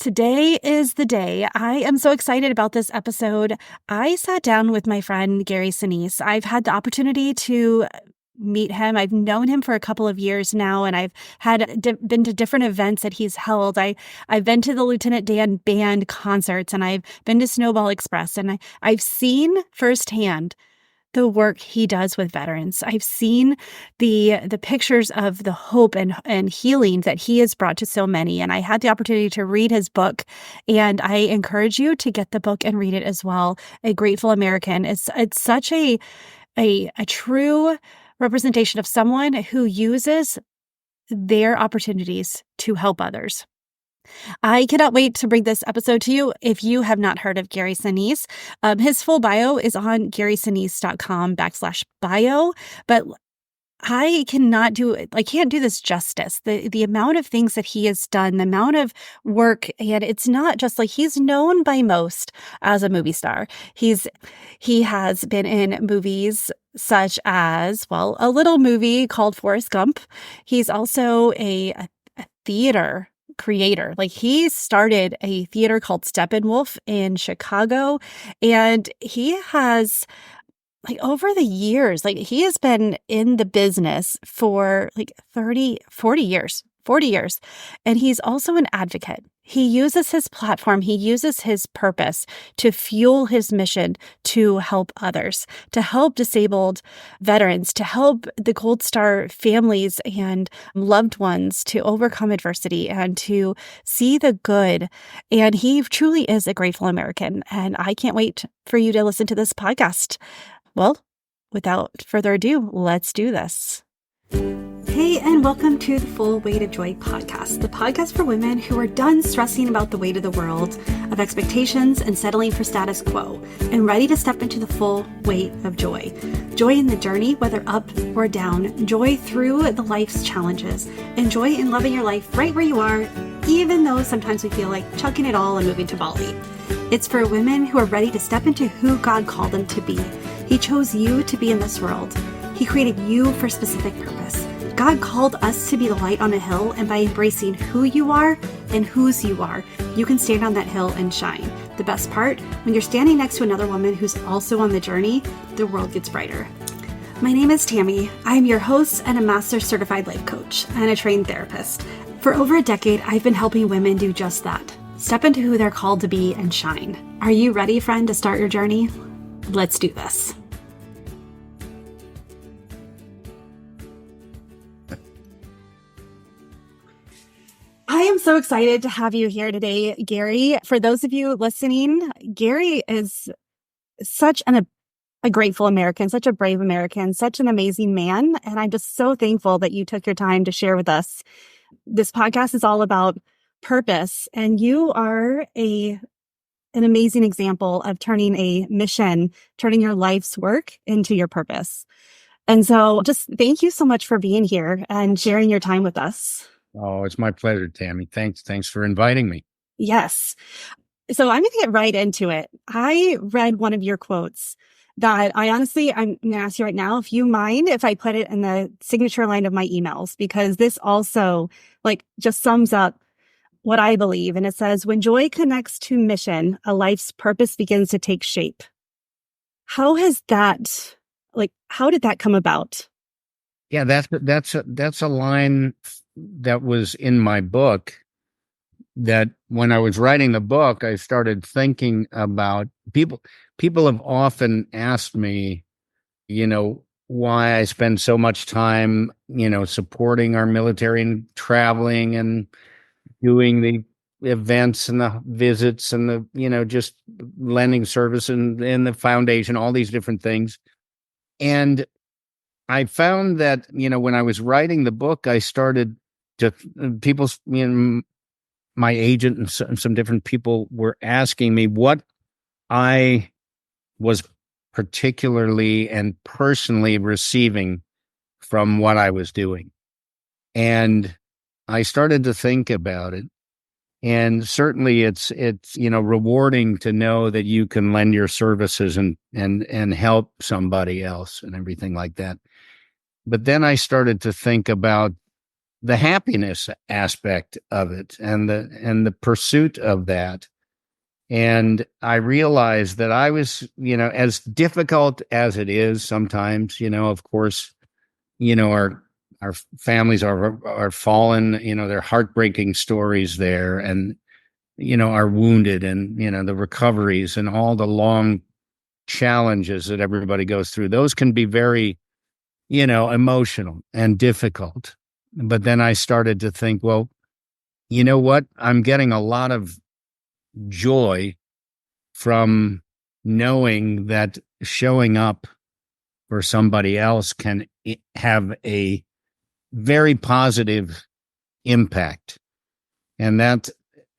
Today is the day. I am so excited about this episode. I sat down with my friend, Gary Sinise. I've had the opportunity to meet him. I've known him for a couple of years now, and I've been to different events that he's held. I've been to the Lieutenant Dan Band concerts, and I've been to Snowball Express, and I've seen firsthand the work he does with veterans. I've seen the pictures of the hope and healing that he has brought to so many. And I had the opportunity to read his book, and I encourage you to get the book and read it as well. A Grateful American. It's such a true representation of someone who uses their opportunities to help others. I cannot wait to bring this episode to you. If you have not heard of Gary Sinise, his full bio is on garysinise.com/bio, but I can't do this justice. The amount of things that he has done, the amount of work, and it's not just like he's known by most as a movie star. He has been in movies such as, a little movie called Forrest Gump. He's also a theater creator. He started a theater called Steppenwolf in Chicago, and he has over the years, he has been in the business for 40 years, and he's also an advocate. He uses his platform, he uses his purpose to fuel his mission to help others, to help disabled veterans, to help the Gold Star families and loved ones to overcome adversity and to see the good. And he truly is a grateful American. And I can't wait for you to listen to this podcast. Well, without further ado, let's do this. Hey, and welcome to the Full Weight of Joy podcast, the podcast for women who are done stressing about the weight of the world, of expectations and settling for status quo, and ready to step into the full weight of joy. Joy in the journey, whether up or down, joy through the life's challenges, and joy in loving your life right where you are, even though sometimes we feel like chucking it all and moving to Bali. It's for women who are ready to step into who God called them to be. He chose you to be in this world. He created you for a specific purpose. God called us to be the light on a hill, and by embracing who you are and whose you are, you can stand on that hill and shine. The best part, when you're standing next to another woman who's also on the journey, the world gets brighter. My name is Tammy. I'm your host and a master certified life coach and a trained therapist. For over a decade, I've been helping women do just that. Step into who they're called to be and shine. Are you ready, friend, to start your journey? Let's do this. I am so excited to have you here today, Gary. For those of you listening, Gary is such a grateful American, such a brave American, such an amazing man. And I'm just so thankful that you took your time to share with us. This podcast is all about purpose, and you are an amazing example of turning a mission, turning your life's work into your purpose. And so just thank you so much for being here and sharing your time with us. Oh, it's my pleasure, Tammy. Thanks for inviting me. Yes. So I'm going to get right into it. I read one of your quotes that I'm going to ask you right now, if you mind if I put it in the signature line of my emails, because this also just sums up what I believe. And it says, when joy connects to mission, a life's purpose begins to take shape. How did that come about? Yeah, that's a line that was in my book, that when I was writing the book, I started thinking about people have often asked me, why I spend so much time, supporting our military and traveling and doing the events and the visits and the, just lending service and the foundation, all these different things. And I found that, when I was writing the book, I started to my agent and some different people were asking me what I was particularly and personally receiving from what I was doing. And I started to think about it. And certainly it's rewarding to know that you can lend your services and help somebody else and everything like that. But then I started to think about the happiness aspect of it and the pursuit of that. And I realized that I was, as difficult as it is sometimes, of course, our families are fallen, they're heartbreaking stories there, and are wounded, and the recoveries and all the long challenges that everybody goes through. Those can be very, emotional and difficult. But then I started to think, well, you know what? I'm getting a lot of joy from knowing that showing up for somebody else can have a very positive impact. And that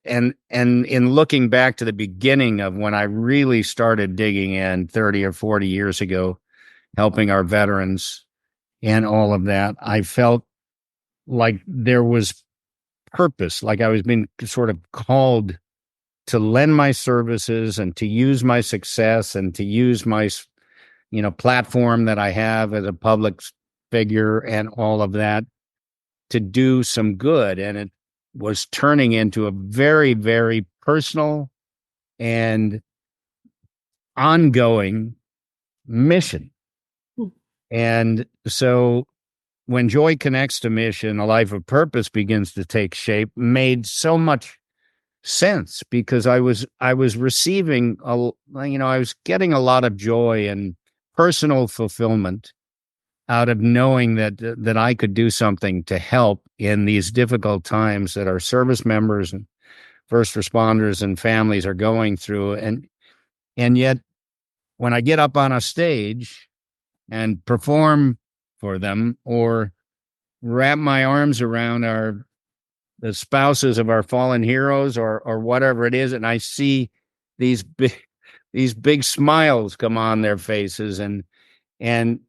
and in looking back to the beginning of when I really started digging in 30 or 40 years ago, helping our veterans and all of that, I felt like there was purpose, like I was being sort of called to lend my services and to use my success and to use my, platform that I have as a public figure and all of that to do some good. And it was turning into a very, very personal and ongoing mission. Mm. And so when joy connects to mission, a life of purpose begins to take shape, made so much sense because I was receiving I was getting a lot of joy and personal fulfillment out of knowing that I could do something to help in these difficult times that our service members and first responders and families are going through. And yet when I get up on a stage and perform for them or wrap my arms around the spouses of our fallen heroes or whatever it is, and I see these big smiles come on their faces and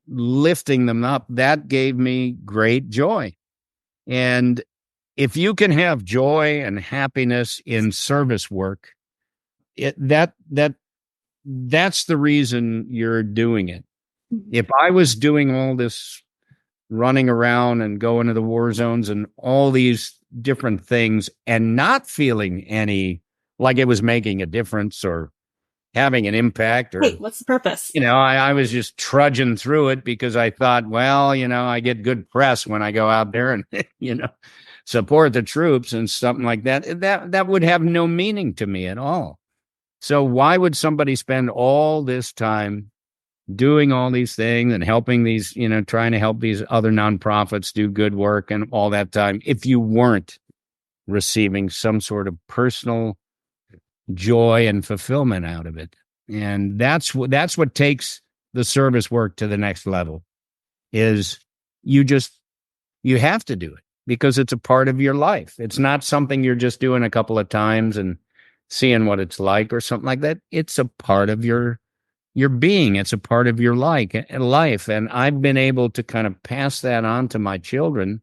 lifting them up, that gave me great joy. And if you can have joy and happiness in service work, that's the reason you're doing it. Mhm. If I was doing all this running around and going to the war zones and all these different things and not feeling any like it was making a difference or having an impact, Wait, or what's the purpose? I was just trudging through it because I thought, well, I get good press when I go out there and support the troops and something like that. That would have no meaning to me at all. So why would somebody spend all this time doing all these things and helping these, trying to help these other nonprofits do good work and all that time if you weren't receiving some sort of personal joy and fulfillment out of it? And that's what takes the service work to the next level is you just you have to do it because it's a part of your life. It's not something you're just doing a couple of times and seeing what it's like or something like that. It's a part of your being. It's a part of your life. And I've been able to kind of pass that on to my children.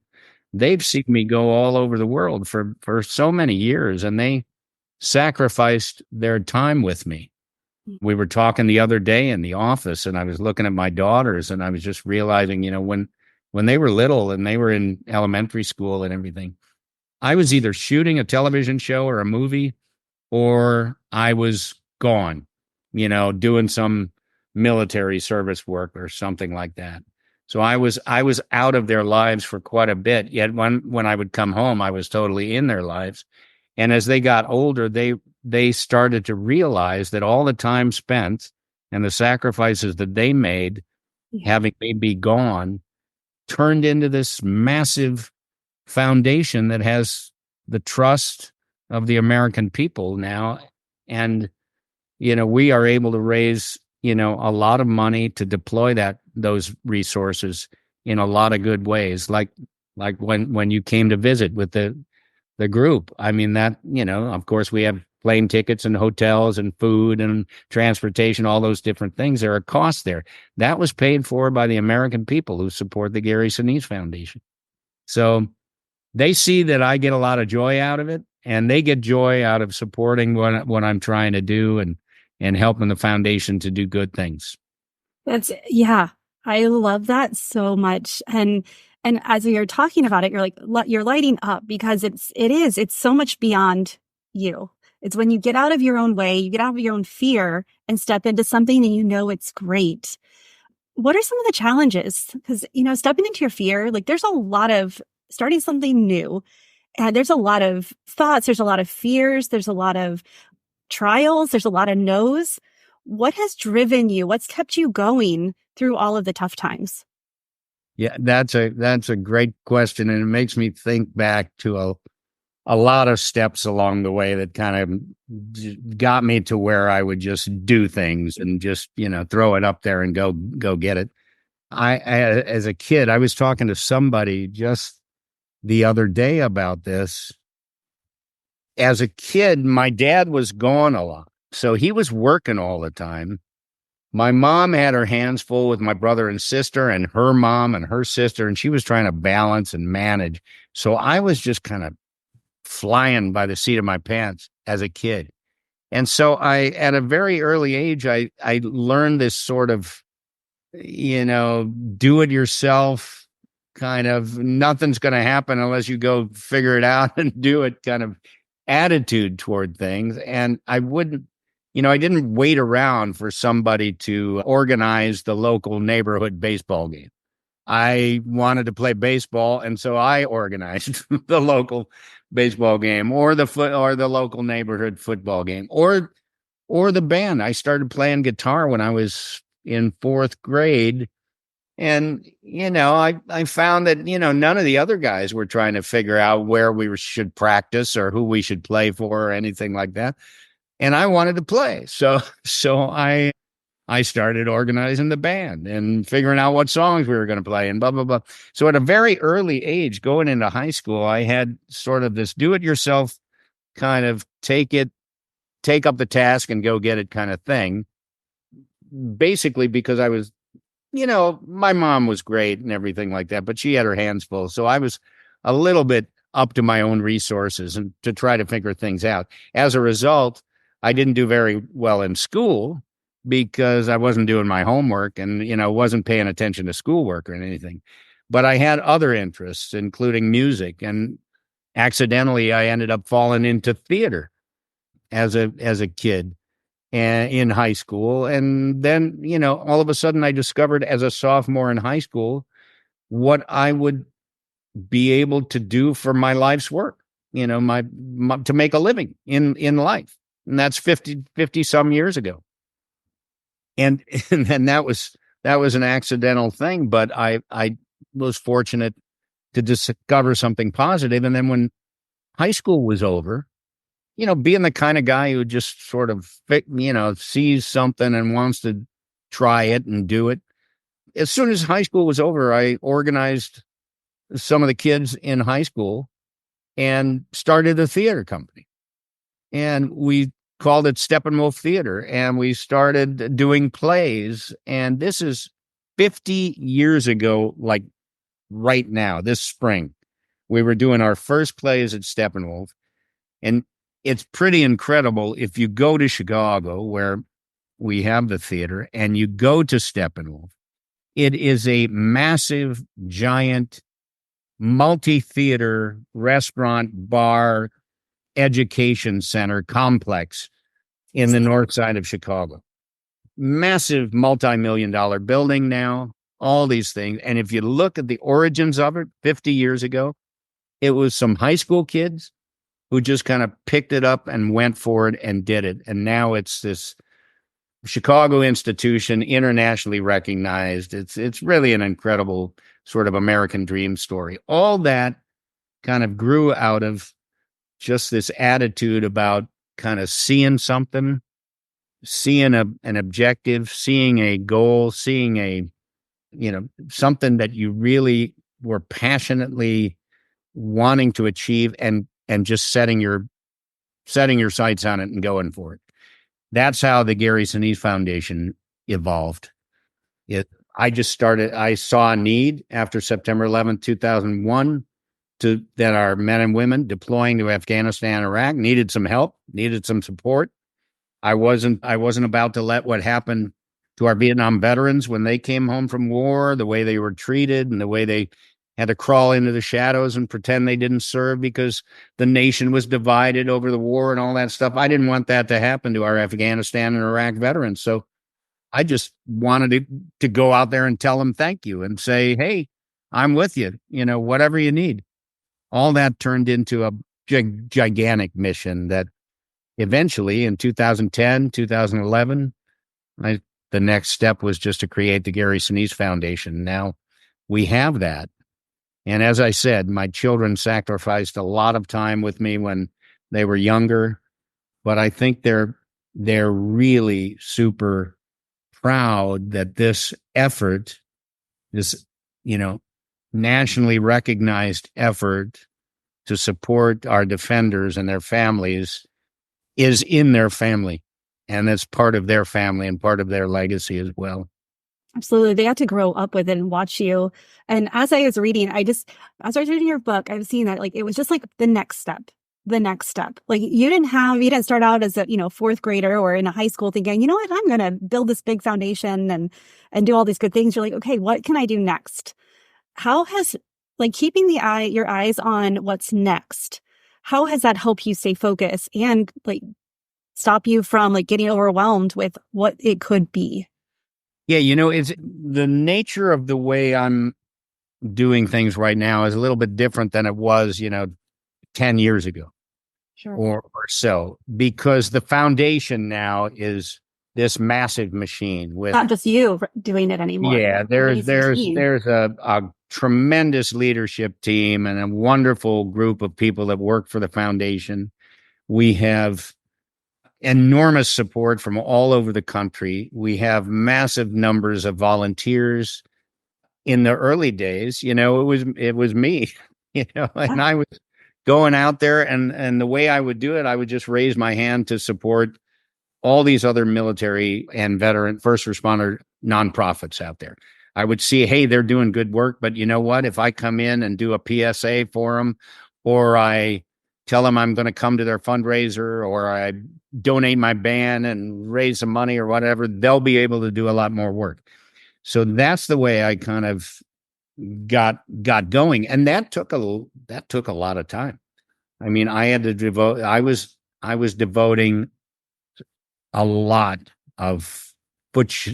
They've seen me go all over the world for so many years, and they sacrificed their time with me. We were talking the other day in the office, and I was looking at my daughters, and I was just realizing, when they were little and they were in elementary school and everything, I was either shooting a television show or a movie, or I was gone, doing some military service work or something like that. So I was out of their lives for quite a bit. Yet when I would come home, I was totally in their lives. And as they got older, they started to realize that all the time spent and the sacrifices that they made, Yeah. having me be gone, turned into this massive foundation that has the trust of the American people now. And, we are able to raise, a lot of money to deploy those resources in a lot of good ways. Like when you came to visit with the group. I mean, that, of course we have plane tickets and hotels and food and transportation, all those different things. There are costs there. That was paid for by the American people who support the Gary Sinise Foundation. So they see that I get a lot of joy out of it, and they get joy out of supporting what I'm trying to do and helping the foundation to do good things. Yeah, I love that so much. And And as you're talking about it, you're like, you're lighting up because it's so much beyond you. It's when you get out of your own way, you get out of your own fear and step into something and you know it's great. What are some of the challenges? Because, stepping into your fear, like there's a lot of starting something new and there's a lot of thoughts, there's a lot of fears, there's a lot of trials, there's a lot of no's. What has driven you? What's kept you going through all of the tough times? Yeah, that's a great question, and it makes me think back to a lot of steps along the way that kind of got me to where I would just do things and just throw it up there and go get it. As a kid, I was talking to somebody just the other day about this. As a kid, my dad was gone a lot, so he was working all the time. My mom had her hands full with my brother and sister and her mom and her sister, and she was trying to balance and manage. So I was just kind of flying by the seat of my pants as a kid. And so at a very early age, I learned this sort of, do it yourself kind of nothing's going to happen unless you go figure it out and do it kind of attitude toward things. And I didn't wait around for somebody to organize the local neighborhood baseball game. I wanted to play baseball, and so I organized the local baseball game or the local neighborhood football game or the band. I started playing guitar when I was in fourth grade. And, I found that, none of the other guys were trying to figure out where should practice or who we should play for or anything like that. And I wanted to play. So I started organizing the band and figuring out what songs we were going to play and blah, blah, blah. So at a very early age, going into high school, I had sort of this do it yourself kind of take up the task and go get it kind of thing. Basically, because I was, my mom was great and everything like that, but she had her hands full. So I was a little bit up to my own resources and to try to figure things out. As a result, I didn't do very well in school because I wasn't doing my homework and, wasn't paying attention to schoolwork or anything. But I had other interests, including music. And accidentally, I ended up falling into theater as a kid and in high school. And then, all of a sudden I discovered as a sophomore in high school what I would be able to do for my life's work, my to make a living in life. And that's 50 some years ago. And and then that was an accidental thing, but I was fortunate to discover something positive. And then when high school was over, being the kind of guy who just sort of, sees something and wants to try it and do it. As soon as high school was over, I organized some of the kids in high school and started a theater company. And we called it Steppenwolf Theater. And we started doing plays. And this is 50 years ago, like right now, this spring. We were doing our first plays at Steppenwolf. And it's pretty incredible if you go to Chicago, where we have the theater, and you go to Steppenwolf. It is a massive, giant, multi-theater, restaurant, bar, education center complex in the north side of Chicago. Massive multi-million-dollar building now, all these things. And if you look at the origins of it 50 years ago, it was some high school kids who just kind of picked it up and went for it and did it. And now it's this Chicago institution, internationally recognized. It's really an incredible sort of American dream story. All that kind of grew out of just this attitude about kind of seeing something, seeing an objective, seeing a goal, seeing something that you really were passionately wanting to achieve and just setting your sights on it and going for it. That's how the Gary Sinise Foundation evolved. I saw a need after September 11th, 2001, that our men and women deploying to Afghanistan, Iraq needed some help, needed some support. I wasn't about to let what happened to our Vietnam veterans when they came home from war, the way they were treated and the way they had to crawl into the shadows and pretend they didn't serve because the nation was divided over the war and all that stuff. I didn't want that to happen to our Afghanistan and Iraq veterans. So I just wanted to go out there and tell them thank you and say, hey, I'm with you, whatever you need. All that turned into a gigantic mission that eventually in 2010, 2011, the next step was just to create the Gary Sinise Foundation. Now we have that. And as I said, my children sacrificed a lot of time with me when they were younger, but I think they're really super proud that this effort, this, nationally recognized effort to support our defenders and their families is in their family. And that's part of their family and part of their legacy as well. Absolutely. They got to grow up with it and watch you. And as I was reading, as I was reading your book, I was seeing that like, it was just like the next step. The next step. Like you didn't start out as a, fourth grader or in a high school thinking, you know what, I'm going to build this big foundation and do all these good things. You're like, okay, what can I do next? How has like keeping your eyes on what's next? How has that helped you stay focused and like stop you from like getting overwhelmed with what it could be? Yeah, it's the nature of the way I'm doing things right now is a little bit different than it was, 10 years ago. Sure. Or so, because the foundation now is this massive machine with Not just you doing it anymore. yeah, there's a tremendous leadership team and a wonderful group of people that work for the foundation. We have enormous support from all over the country. We have massive numbers of volunteers. In the early days, it was me, and I was going out there and the way I would do it, I would just raise my hand to support all these other military and veteran first responder nonprofits out there. I would see, hey, they're doing good work, but you know what? If I come in and do a PSA for them, or I tell them I'm going to come to their fundraiser, or I donate my band and raise some money or whatever, they'll be able to do a lot more work. So that's the way I kind of got going, and that took a lot of time. I mean, I had to devote. I was devoting a lot of boots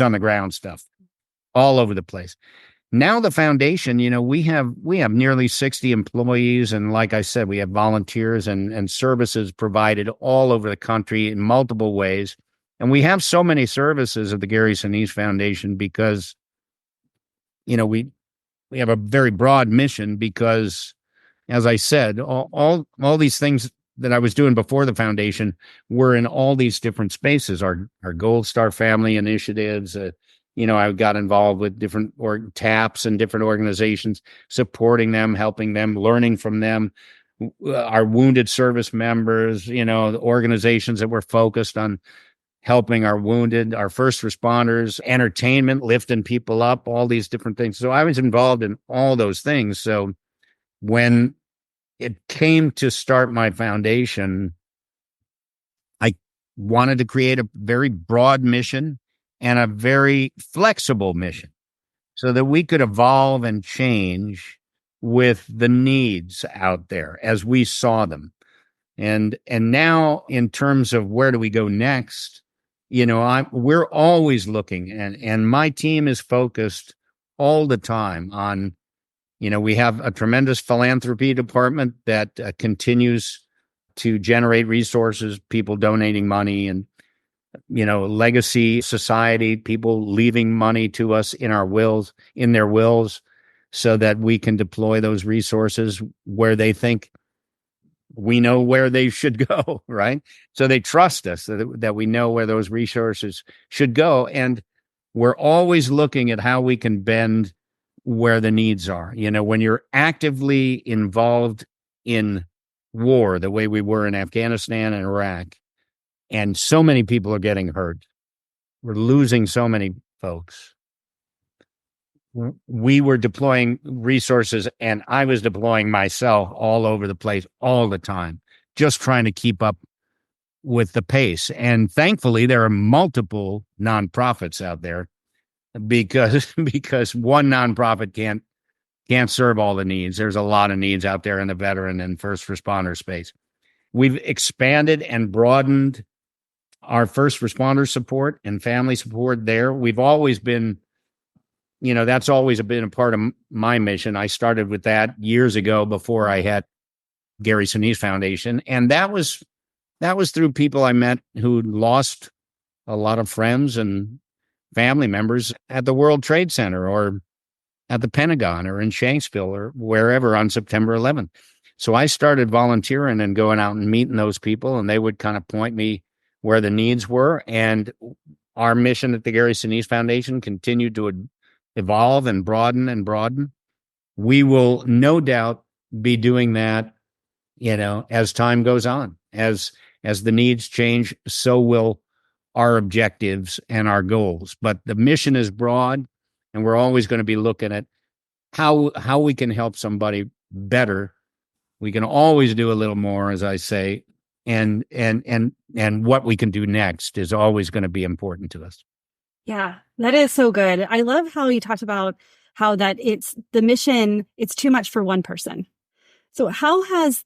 on the ground stuff all over the place. Now the foundation, we have nearly 60 employees, and like I said, we have volunteers and services provided all over the country in multiple ways. And we have so many services at the Gary Sinise Foundation because we have a very broad mission because, as I said, all these things that I was doing before the foundation were in all these different spaces. Our Gold Star family initiatives. I got involved with different TAPs and different organizations, supporting them, helping them, learning from them. Our wounded service members, the organizations that were focused on helping our wounded, our first responders, entertainment, lifting people up, all these different things. So I was involved in all those things. So when it came to start my foundation, I wanted to create a very broad mission and a very flexible mission so that we could evolve and change with the needs out there as we saw them. And now in terms of where do we go next, we're always looking, and my team is focused all the time on, we have a tremendous philanthropy department that continues to generate resources, people donating money, and, legacy society, people leaving money to us in their wills, so that we can deploy those resources where they think we know where they should go, right? So they trust us that we know where those resources should go. And we're always looking at how we can bend where the needs are. When you're actively involved in war, the way we were in Afghanistan and Iraq, and so many people are getting hurt, we're losing so many folks. We were deploying resources, and I was deploying myself all over the place all the time, just trying to keep up with the pace. And thankfully, there are multiple nonprofits out there because one nonprofit can't can't serve all the needs. There's a lot of needs out there in the veteran and first responder space. We've expanded and broadened our first responder support and family support there. We've always been, that's always been a part of my mission. I started with that years ago before I had Gary Sinise Foundation. And that was through people I met who lost a lot of friends and family members at the World Trade Center or at the Pentagon or in Shanksville or wherever on September 11th. So I started volunteering and going out and meeting those people, and they would kind of point me where the needs were. And our mission at the Gary Sinise Foundation continued to evolve and broaden and broaden. We will no doubt be doing that, as time goes on. As the needs change, so will our objectives and our goals. But the mission is broad, and we're always going to be looking at how we can help somebody better. We can always do a little more, as I say, and what we can do next is always going to be important to us. Yeah, that is so good. I love how you talked about how that it's the mission, it's too much for one person. So how has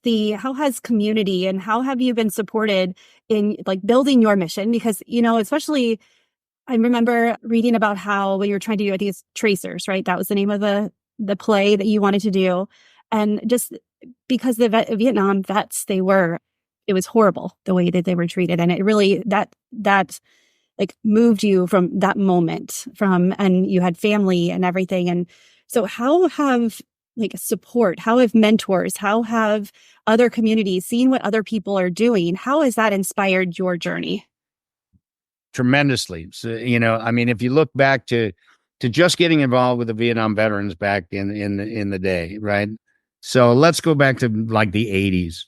community and how have you been supported in like building your mission? Because, especially I remember reading about how when you were trying to do, I think it's Tracers, right? That was the name of the play that you wanted to do. And just because the Vietnam vets, it was horrible the way that they were treated. And it really, that like moved you from that moment and you had family and everything. And so how have how have mentors, how have other communities seen what other people are doing? How has that inspired your journey? Tremendously. So, if you look back to just getting involved with the Vietnam veterans back in the day, right? So let's go back to like the 80s.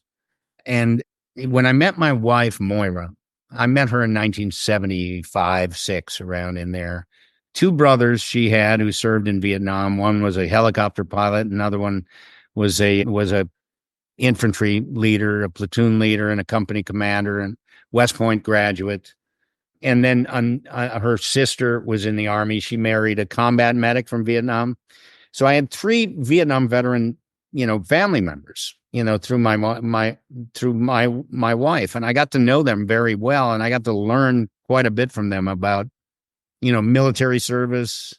And when I met my wife, Moira, I met her in 1975, 6, around in there. Two brothers she had who served in Vietnam. One was a helicopter pilot. Another one was a infantry leader, a platoon leader, and a company commander, and West Point graduate. And then her sister was in the Army. She married a combat medic from Vietnam. So I had 3 Vietnam veteran, family members, through my wife, and I got to know them very well, and I got to learn quite a bit from them about, military service,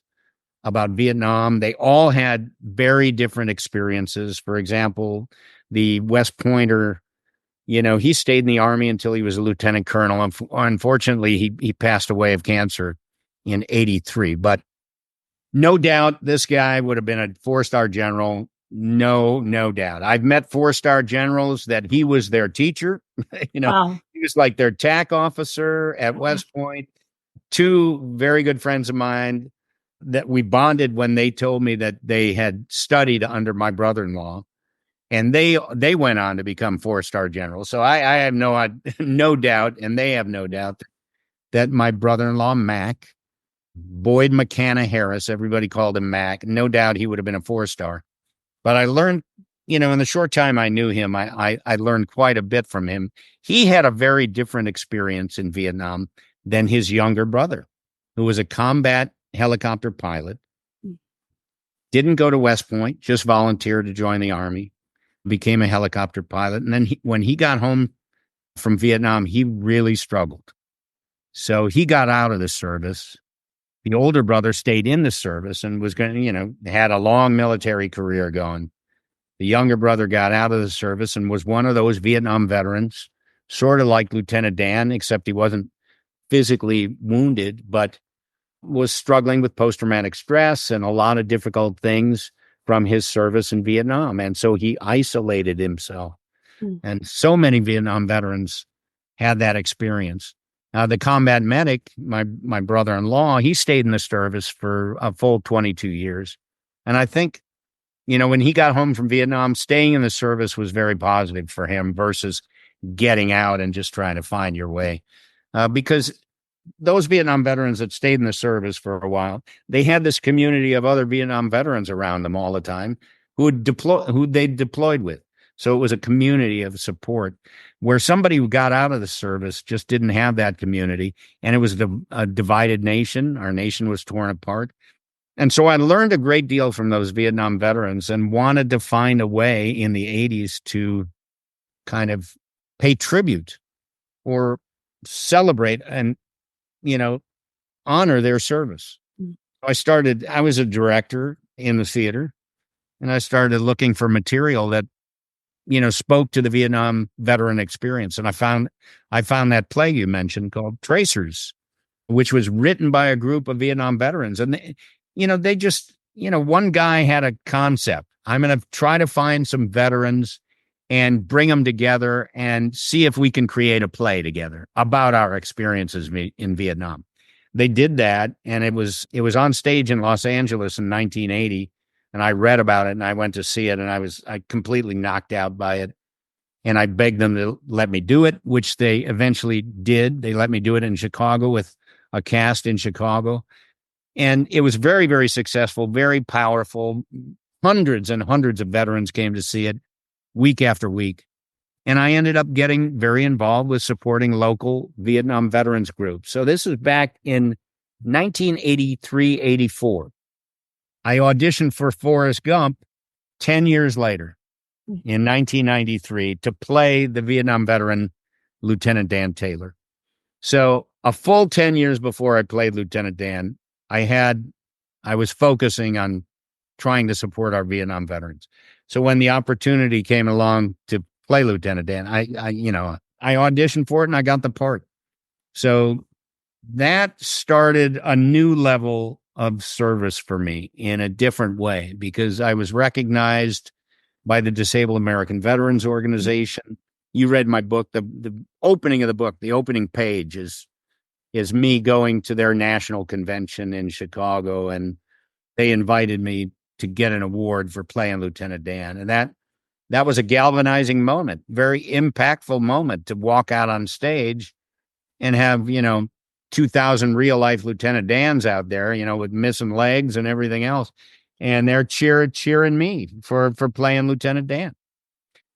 about Vietnam. They all had very different experiences. For example, the West Pointer, he stayed in the Army until he was a lieutenant colonel. Unfortunately, he passed away of cancer in 1983. But no doubt this guy would have been a 4-star general. No doubt. I've met 4-star generals that he was their teacher. Wow. He was like their TAC officer at West Point. 2 very good friends of mine that we bonded when they told me that they had studied under my brother-in-law. And they went on to become 4-star generals. So I have no doubt, and they have no doubt that my brother-in-law, Mac, Boyd McCanna Harris, everybody called him Mac. No doubt he would have been a 4-star. But I learned, in the short time I knew him, I learned quite a bit from him. He had a very different experience in Vietnam than his younger brother, who was a combat helicopter pilot, didn't go to West Point, just volunteered to join the Army, became a helicopter pilot. And then when he got home from Vietnam, he really struggled. So he got out of the service. The older brother stayed in the service and was going to, had a long military career going. The younger brother got out of the service and was one of those Vietnam veterans, sort of like Lieutenant Dan, except he wasn't physically wounded, but was struggling with post-traumatic stress and a lot of difficult things from his service in Vietnam. And so he isolated himself. And so many Vietnam veterans had that experience. The combat medic, my brother-in-law, he stayed in the service for a full 22 years. And I think, when he got home from Vietnam, staying in the service was very positive for him versus getting out and just trying to find your way. Because those Vietnam veterans that stayed in the service for a while, they had this community of other Vietnam veterans around them all the time who they deployed with. So it was a community of support where somebody who got out of the service just didn't have that community. And it was a divided nation. Our nation was torn apart. And so I learned a great deal from those Vietnam veterans and wanted to find a way in the 80s to kind of pay tribute or celebrate and, you know, honor their service. Mm. I was a director in the theater, and I started looking for material that, spoke to the Vietnam veteran experience. And I found that play you mentioned called Tracers, which was written by a group of Vietnam veterans. And, they just, one guy had a concept. I'm going to try to find some veterans and bring them together and see if we can create a play together about our experiences in Vietnam. They did that, and it was on stage in Los Angeles in 1980, and I read about it and I went to see it, and I completely knocked out by it. And I begged them to let me do it, which they eventually did. They let me do it in Chicago with a cast in Chicago. And it was very, very successful, very powerful. Hundreds and hundreds of veterans came to see it week after week. And I ended up getting very involved with supporting local Vietnam veterans groups. So this is back in 1983, 84. I auditioned for Forrest Gump 10 years later in 1993 to play the Vietnam veteran Lieutenant Dan Taylor. So a full 10 years before I played Lieutenant Dan, I was focusing on trying to support our Vietnam veterans. So when the opportunity came along to play Lieutenant Dan, I auditioned for it and I got the part. So that started a new level of service for me in a different way because I was recognized by the Disabled American Veterans Organization. You read my book. The opening of the book, the opening page is me going to their national convention in Chicago, and they invited me to get an award for playing Lieutenant Dan. And that was a galvanizing moment, very impactful moment to walk out on stage and have, 2,000 real life Lieutenant Dans out there, with missing legs and everything else. And they're cheering me for playing Lieutenant Dan.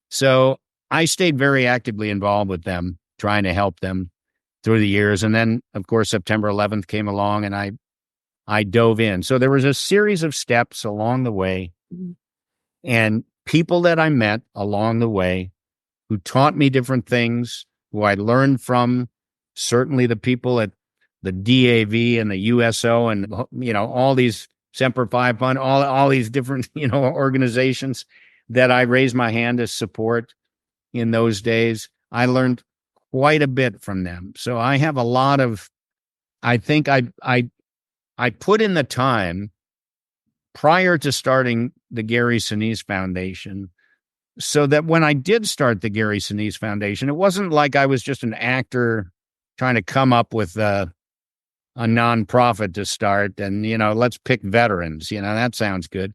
So I stayed very actively involved with them, trying to help them through the years. And then, of course, September 11th came along and I dove in. So there was a series of steps along the way and people that I met along the way who taught me different things, who I learned from, certainly the people at the DAV and the USO and, all these Semper Fi Fund, all these different, organizations that I raised my hand to support in those days. I learned quite a bit from them. So I have a lot of, I think I put in the time prior to starting the Gary Sinise Foundation so that when I did start the Gary Sinise Foundation, it wasn't like I was just an actor trying to come up with a nonprofit to start and, let's pick veterans, that sounds good.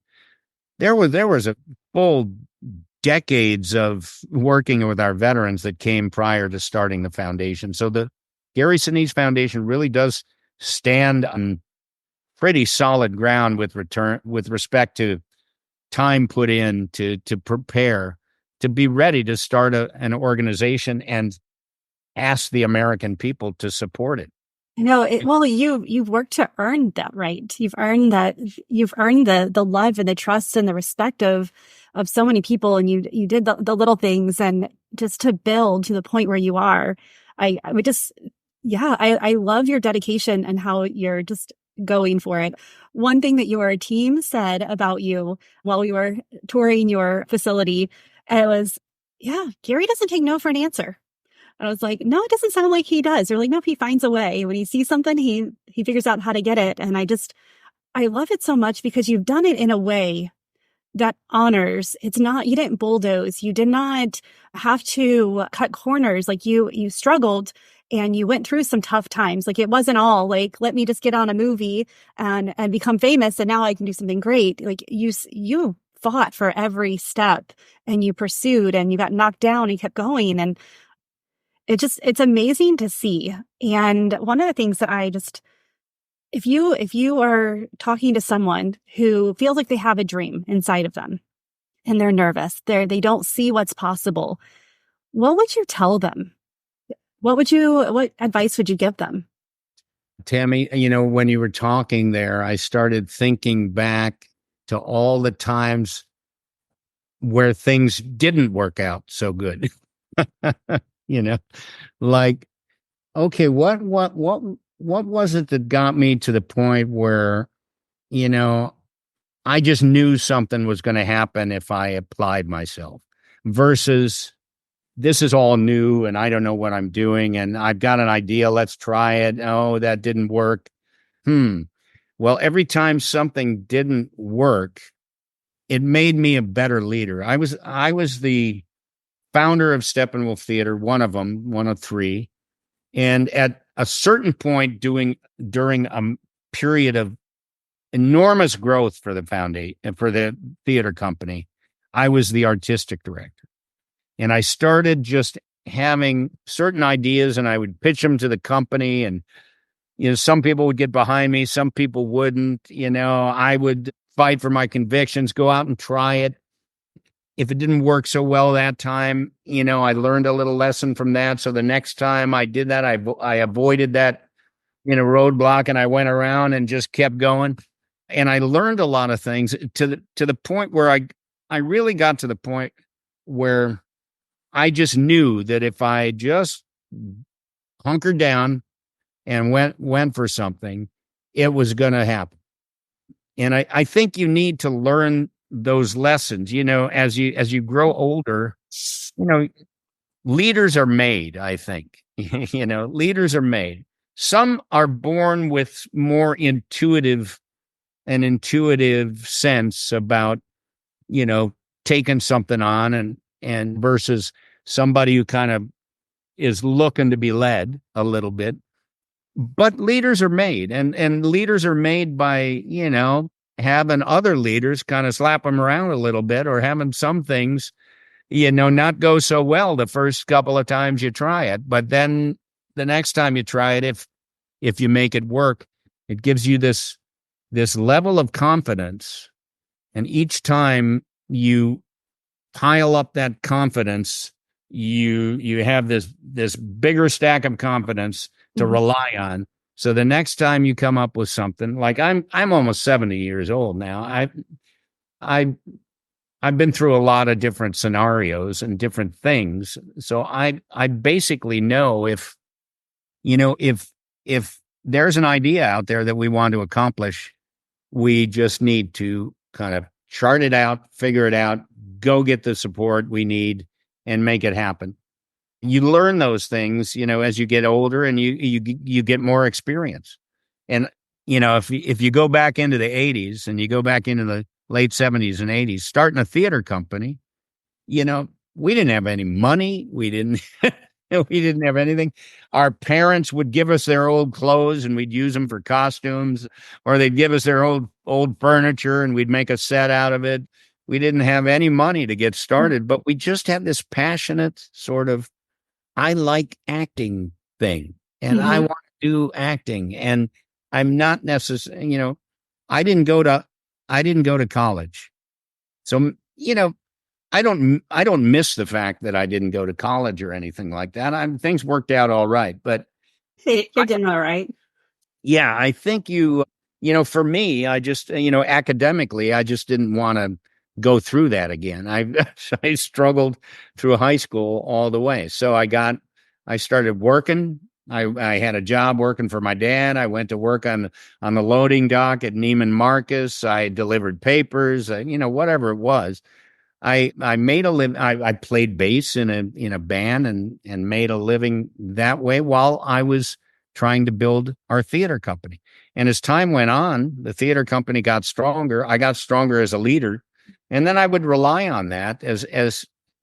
There was a full decades of working with our veterans that came prior to starting the foundation. So the Gary Sinise Foundation really does stand on pretty solid ground with respect to time put in to prepare to be ready to start an organization and ask the American people to support it. No, well, you've worked to earn that right. You've earned the love and the trust and the respect of so many people, and you did the little things, and just to build to the point where you are. I would just, yeah, I love your dedication and how you're just going for it. One thing that your team said about you while we were touring your facility, it was, yeah, Gary doesn't take no for an answer. I was like, no, it doesn't sound like he does. They're like, no, he finds a way. When he sees something, he figures out how to get it. And I love it so much because you've done it in a way that honors. It's not, you didn't bulldoze. You did not have to cut corners. Like you struggled and you went through some tough times. Like it wasn't all like, let me just get on a movie and become famous and now I can do something great. Like you fought for every step and you pursued and you got knocked down and kept going. And it's amazing to see. And one of the things that if you are talking to someone who feels like they have a dream inside of them and they're nervous, they don't see what's possible, what would you tell them? What advice would you give them? Tammy, when you were talking there, I started thinking back to all the times where things didn't work out so good. you know, like, okay, what was it that got me to the point where, you know, I just knew something was going to happen if I applied myself versus this is all new and I don't know what I'm doing and I've got an idea. Let's try it. Oh, that didn't work. Hmm. Well, every time something didn't work, it made me a better leader. I was the founder of Steppenwolf Theater, one of them, one of three. And at a certain point during a period of enormous growth for the foundation and for the theater company, I was the artistic director. And I started just having certain ideas and I would pitch them to the company and some people would get behind me, some people wouldn't. I would fight for my convictions, go out and try it. If it didn't work so well that time, I learned a little lesson from that. So the next time I did that, I avoided that, roadblock and I went around and just kept going. And I learned a lot of things to the point where I really got to the point where I just knew that if I just hunkered down and went for something, it was going to happen. And I think you need to learn those lessons, as you grow older, you know, leaders are made, I think. Leaders are made. Some are born with more an intuitive sense about, you know, taking something on and versus somebody who kind of is looking to be led a little bit. But leaders are made, and leaders are made by, having other leaders kind of slap them around a little bit or having some things, not go so well the first couple of times you try it. But then the next time you try it, if you make it work, it gives you this level of confidence. And each time you pile up that confidence, you have this bigger stack of confidence to Mhm. rely on. So the next time you come up with something, like I'm almost 70 years old now. I I've been through a lot of different scenarios and different things. So I basically know if there's an idea out there that we want to accomplish, we just need to kind of chart it out, figure it out, go get the support we need and make it happen. You learn those things, as you get older and you get more experience. And if you go back into the 80s and you go back into the late 70s and 80s, starting a theater company, you know, we didn't have any money. We didn't we didn't have anything. Our parents would give us their old clothes and we'd use them for costumes, or they'd give us their old furniture and we'd make a set out of it. We didn't have any money to get started, but we just had this passionate sort of I like acting thing and I Mhm. want to do acting. And I'm not necessarily, I didn't go to I didn't go to college. So, I don't miss the fact that I didn't go to college or anything like that. Things worked out all right. But You're doing all right. yeah, I think for me, I just, academically, I just didn't want to go through that again. I struggled through high school all the way. So I started working. I had a job working for my dad. I went to work on the loading dock at Neiman Marcus. I delivered papers, whatever it was. I made a living. I played bass in a band and made a living that way while I was trying to build our theater company. And as time went on, the theater company got stronger. I got stronger as a leader, and then I would rely on that as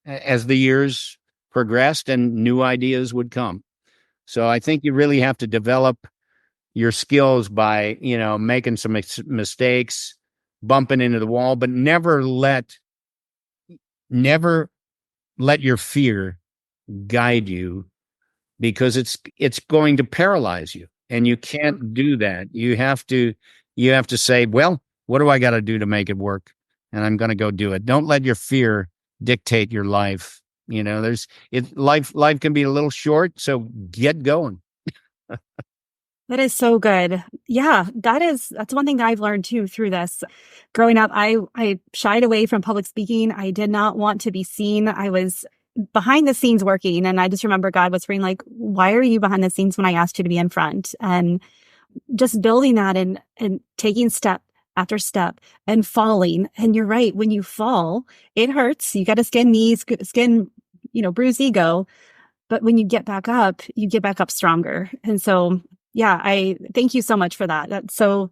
the years progressed and new ideas would come. So I think you really have to develop your skills by making some mistakes, bumping into the wall, but never let your fear guide you because it's going to paralyze you and you can't do that. You have to say, well, what do I got to do to make it work? And I'm going to go do it. Don't let your fear dictate your life. Life can be a little short, so get going. That is so good. Yeah, that's one thing that I've learned too through this. Growing up, I shied away from public speaking. I did not want to be seen. I was behind the scenes working, and I just remember God whispering like, "Why are you behind the scenes when I asked you to be in front?" And just building that and taking step after step and falling. And you're right, when you fall, it hurts. You got to skin knees, skin, bruise ego. But when you get back up stronger. And so, yeah, I thank you so much for that. That's so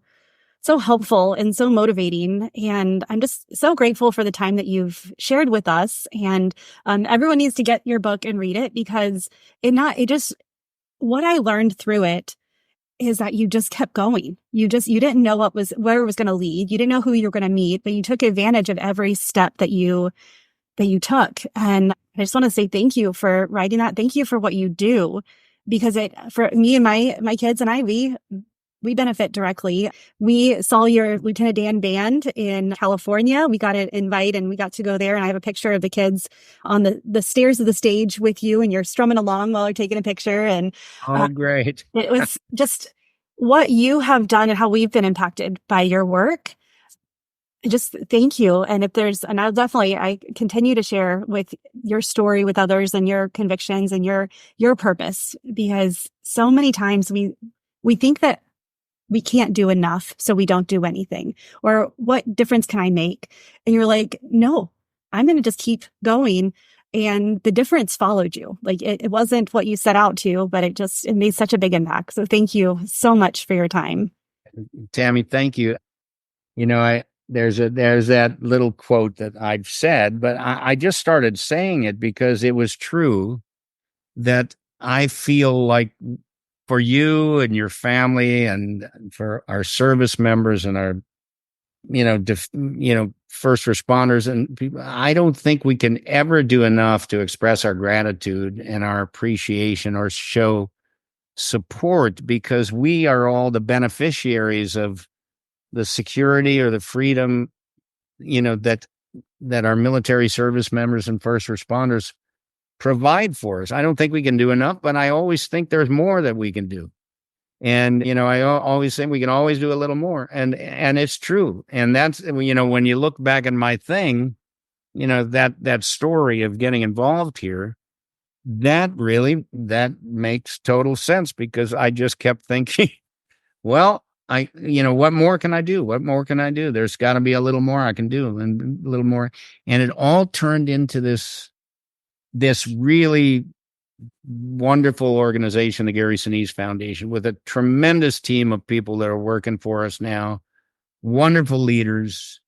helpful and so motivating. And I'm just so grateful for the time that you've shared with us. And everyone needs to get your book and read it because it just, what I learned through it is that you just kept going. You didn't know where it was going to lead. You didn't know who you were going to meet, but you took advantage of every step that you took. And I just want to say thank you for writing that. Thank you for what you do, because for me and my kids and we benefit directly. We saw your Lieutenant Dan band in California. We got an invite and we got to go there. And I have a picture of the kids on the stairs of the stage with you, and you're strumming along while you're taking a picture. And Oh, great. it was just what you have done and how we've been impacted by your work. Just thank you. And I continue to share with your story with others and your convictions and your purpose, because so many times we think that we can't do enough, so we don't do anything. Or what difference can I make? And you're like, no, I'm going to just keep going. And the difference followed you. Like it wasn't what you set out to, but it made such a big impact. So thank you so much for your time. Tammy, thank you. There's that little quote that I've said, but I just started saying it because it was true that I feel like for you and your family and for our service members and our, first responders and people, I don't think we can ever do enough to express our gratitude and our appreciation or show support, because we are all the beneficiaries of the security or the freedom, that our military service members and first responders provide for us. I don't think we can do enough, but I always think there's more that we can do. And, I always think we can always do a little more. And it's true. And that's, when you look back at my thing, that story of getting involved here, that makes total sense, because I just kept thinking, well, what more can I do? What more can I do? There's got to be a little more I can do, and a little more. And it all turned into this really wonderful organization, the Gary Sinise Foundation, with a tremendous team of people that are working for us now, wonderful leaders,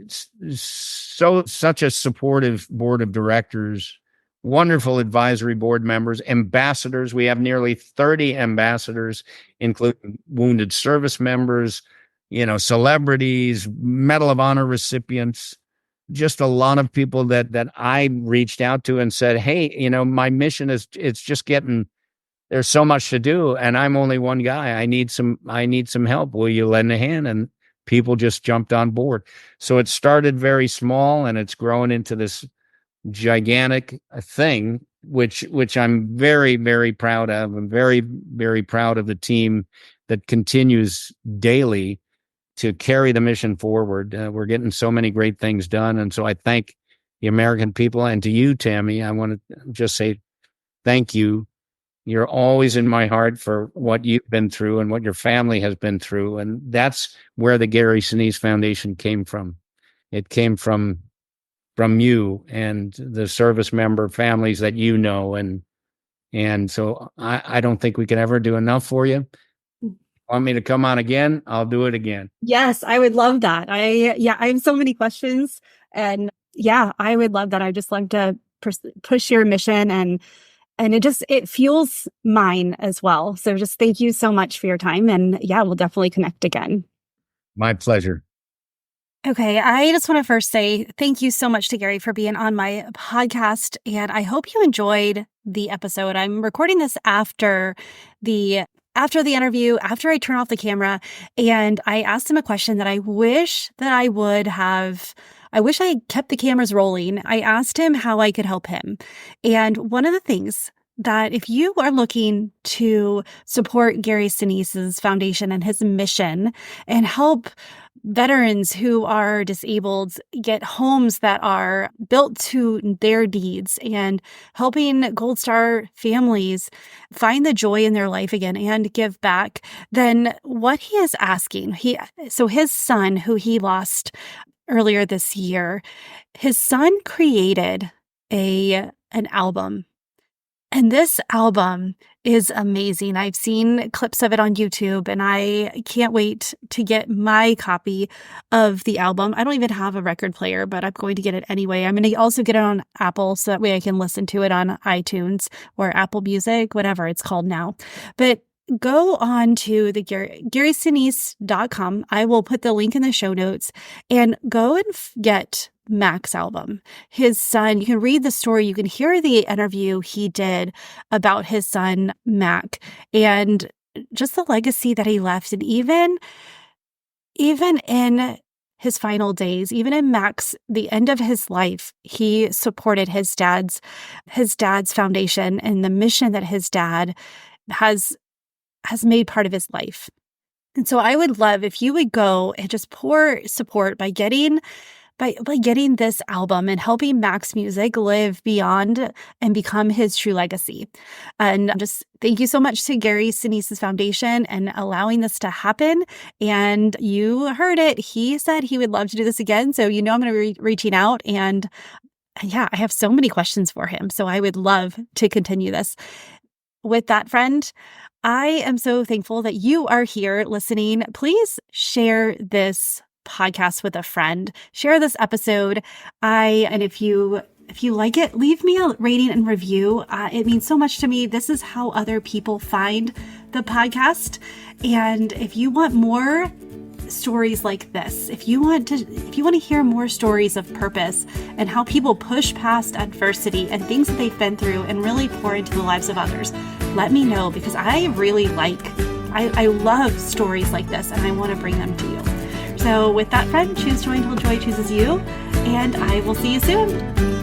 such a supportive board of directors, wonderful advisory board members, ambassadors. We have nearly 30 ambassadors, including wounded service members, celebrities, Medal of Honor recipients, just a lot of people that I reached out to and said, hey, my mission it's just getting, there's so much to do, and I'm only one guy. I need some help. Will you lend a hand? And people just jumped on board. So it started very small, and it's grown into this gigantic thing, which I'm very, very proud of. I'm very, very proud of the team that continues daily to carry the mission forward. We're getting so many great things done. And so I thank the American people, and to you, Tammy, I want to just say thank you. You're always in my heart for what you've been through and what your family has been through. And that's where the Gary Sinise Foundation came from. It came from you and the service member families that and so I don't think we can ever do enough for you. Want me to come on again? I'll do it again. Yes, I would love that. I have so many questions, and yeah, I would love that. I just love to push your mission, and it fuels mine as well. So just thank you so much for your time, and yeah, we'll definitely connect again. My pleasure. Okay, I just want to first say thank you so much to Gary for being on my podcast, and I hope you enjoyed the episode. I'm recording this after the interview, after I turn off the camera, and I asked him a question that I wish that I would have. I wish I kept the cameras rolling. I asked him how I could help him. And one of the things that if you are looking to support Gary Sinise's foundation and his mission and help veterans who are disabled get homes that are built to their needs and helping Gold Star families find the joy in their life again and give back, then what he is asking, so his son, who he lost earlier this year, his son created an album, and this album is amazing. I've seen clips of it on YouTube, and I can't wait to get my copy of the album. I don't even have a record player, but I'm going to get it anyway. I'm going to also get it on Apple, so that way I can listen to it on iTunes or Apple Music, whatever it's called now. But go on to the GarySinise.com. I will put the link in the show notes, and go and get Mac's album. His son, you can read the story, you can hear the interview he did about his son, Mac, and just the legacy that he left. And even in his final days, even in the end of his life, he supported his dad's foundation and the mission that his dad has made part of his life. And so I would love if you would go and just pour support by getting this album and helping Mac's music live beyond and become his true legacy. And just thank you so much to Gary Sinise's foundation and allowing this to happen. And you heard it. He said he would love to do this again. So I'm going to be reaching out, and yeah, I have so many questions for him. So I would love to continue this. With that, friend, I am so thankful that you are here listening. Please share this podcast with a friend. Share this episode. And if you like it, leave me a rating and review. It means so much to me. This is how other people find the podcast. And if you want more stories like this, if you want to hear more stories of purpose and how people push past adversity and things that they've been through and really pour into the lives of others, let me know, because I really I love stories like this, and I want to bring them to you. So with that, friend, choose joy until joy chooses you, and I will see you soon.